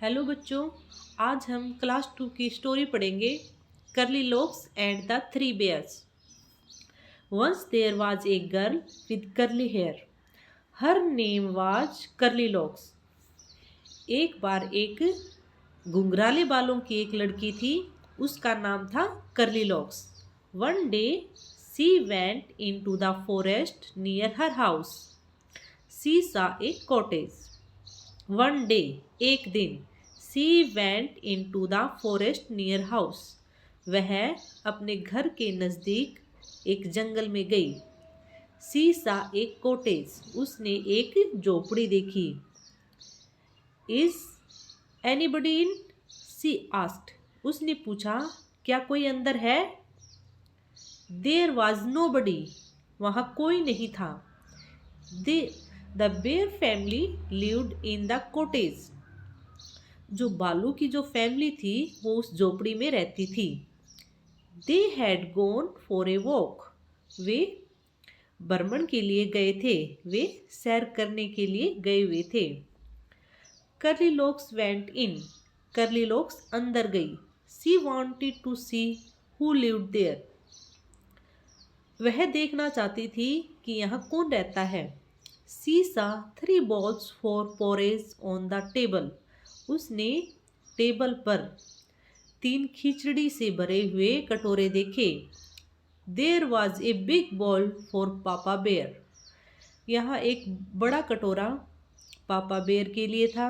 Hello बच्चों, आज हम क्लास 2 की स्टोरी पढ़ेंगे Curly Locks and the three bears. Once there was a girl with curly hair. Her name was Curly Locks. एक बार एक घुंघराले बालों की एक लड़की थी, उसका नाम था Curly Locks. One day she went in to the forest near her house. She saw a cottage. One day एक दिन she went in to the forest near house. वह अपने घर के नज़दीक एक जंगल में गई। सी सा एक कॉटेज। उसने एक झोपड़ी देखी। Is anybody in? She asked. उसने पूछा, क्या कोई अंदर है? There was nobody. वहाँ कोई नहीं था। They the bear family lived in the cottage. जो बालू की जो फैमिली थी वो उस झोपड़ी में रहती थी। They had gone for a walk. वे भ्रमण के लिए गए थे, वे सैर करने के लिए गए हुए थे। Curly Locks went in. Curly Locks अंदर गई। She wanted to see who lived there. वह देखना चाहती थी कि यहाँ कौन रहता है। She saw three bowls for porridge on the table. उसने टेबल पर 3 खिचड़ी से भरे हुए कटोरे देखे। There was a big bowl for papa bear. यहाँ एक बड़ा कटोरा पापा बेयर के लिए था।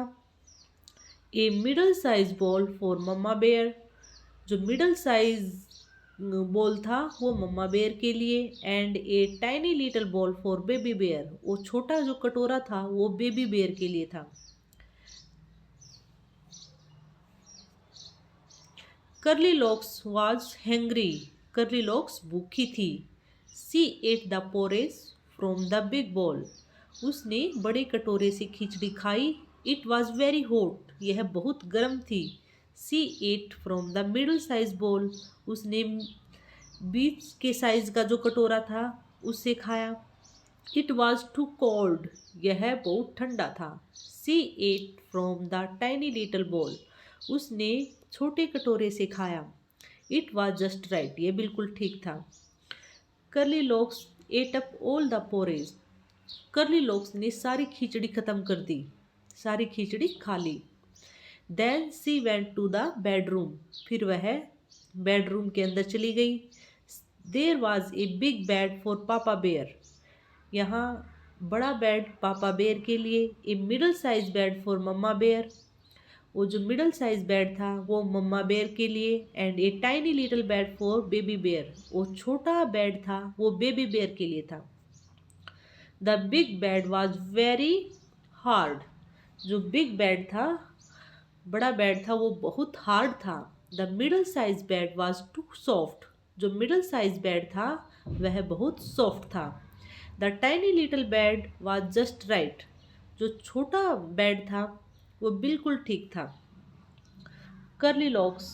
A middle size bowl for mama bear. जो मिडल साइज बॉल था वो मम्मा बेयर के लिए। And a tiny little bowl for baby bear. वो छोटा जो कटोरा था वो बेबी बेयर के लिए था। Curly Locks was hungry. Curly Locks भूखी थी। She ate the porridge from the big bowl. उसने बड़े कटोरे से खिचड़ी खाई। It was very hot. यह बहुत गर्म थी। She ate from the middle size bowl. उसने बीच के साइज का जो कटोरा था उससे खाया। It was too cold. यह बहुत ठंडा था। She ate from the tiny little bowl. उसने छोटे कटोरे से खाया। It was just right. यह बिल्कुल ठीक था। Curly Locks ate up all the porridge. Curly Locks ने सारी खिचड़ी खत्म कर दी, सारी खिचड़ी खा ली। Then she went to the bedroom. फिर वह बेडरूम के अंदर चली गई। There was a big bed for papa bear. यहाँ बड़ा बेड पापा बेयर के लिए। A middle size bed for mama bear. वो जो मिडल साइज बेड था वो मम्मा बेयर के लिए। And a tiny little bed for baby bear. वो छोटा बेड था वो बेबी बेयर के लिए था। The big bed was very hard. जो बिग बेड था, बड़ा बेड था, वो बहुत हार्ड था। The middle size bed was too soft. जो मिडल साइज बेड था वह बहुत सॉफ्ट था। The tiny little bed was just right. जो छोटा बेड था वो बिल्कुल ठीक था। Curly Locks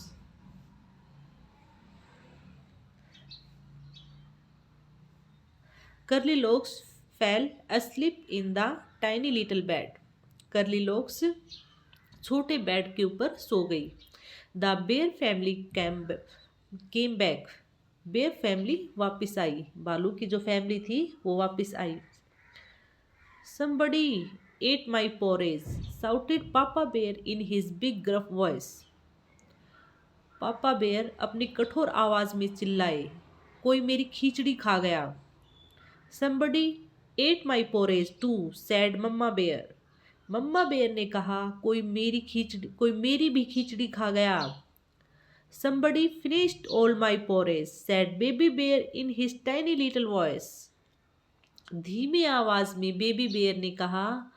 Curly Locks fell asleep in the tiny little bed. Curly Locks छोटे बेड के ऊपर सो गई। The bear family came back. Bear family वापस आई। बालू की जो फैमिली थी वो वापस आई। Somebody ate my porridge, shouted Papa Bear in his big gruff voice. Papa bear अपनी कठोर आवाज में चिल्लाए, कोई मेरी खिचड़ी खा गया। Somebody ate my porridge too, said mama bear. Mama bear ने कहा, कोई मेरी भी खिचड़ी खा गया। Somebody finished all my porridge, said baby bear in his tiny little voice. धीमी आवाज में बेबी बेयर ने कहा,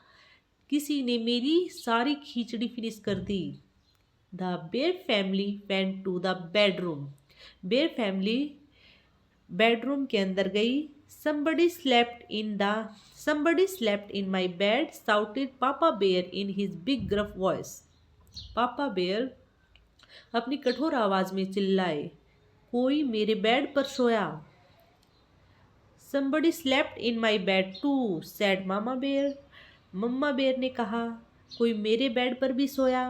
किसी ने मेरी सारी खिचड़ी फिनिश कर दी। The bear family went to the bedroom. Bear family bedroom के अंदर गई। Somebody slept in my bed, shouted Papa Bear in his big gruff voice. Papa bear अपनी कठोर आवाज में चिल्लाए, कोई मेरे बेड पर सोया। Somebody slept in my bed too, said Mama Bear. Mama bear ने कहा, कोई मेरे बेड पर भी सोया।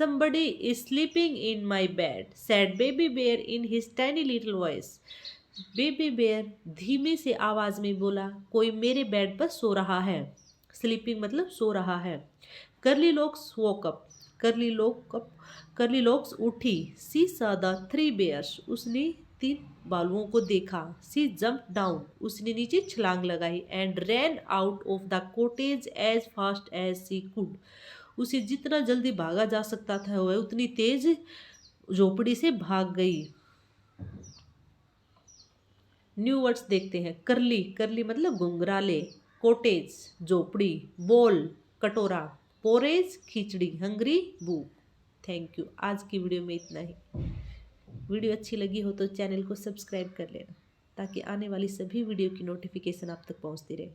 Somebody is sleeping in my bed, said Baby Bear in his tiny little voice. Baby bear धीमे से आवाज में बोला, कोई मेरे बेड पर सो रहा है। स्लीपिंग मतलब सो रहा है। करली लॉक्स वोक अप, करली लॉक्स उठी। सी saw the three bears, उसने 3 भालुओं को देखा। सी jumped डाउन, उसने नीचे छलांग लगाई। And ran out of the cottage as fast as she could, उसे जितना जल्दी भागा जा सकता था वह उतनी तेज झोपड़ी से भाग गई। न्यू वर्ड्स देखते हैं। करली, करली मतलब घुंघराले। कॉटेज झोपड़ी। बोल कटोरा। पोरेज खिचड़ी। हंग्री भूख। Thank you. आज की वीडियो में इतना ही। वीडियो अच्छी लगी हो तो चैनल को सब्सक्राइब कर लेना ताकि आने वाली सभी वीडियो की नोटिफिकेशन आप तक पहुंचती रहे।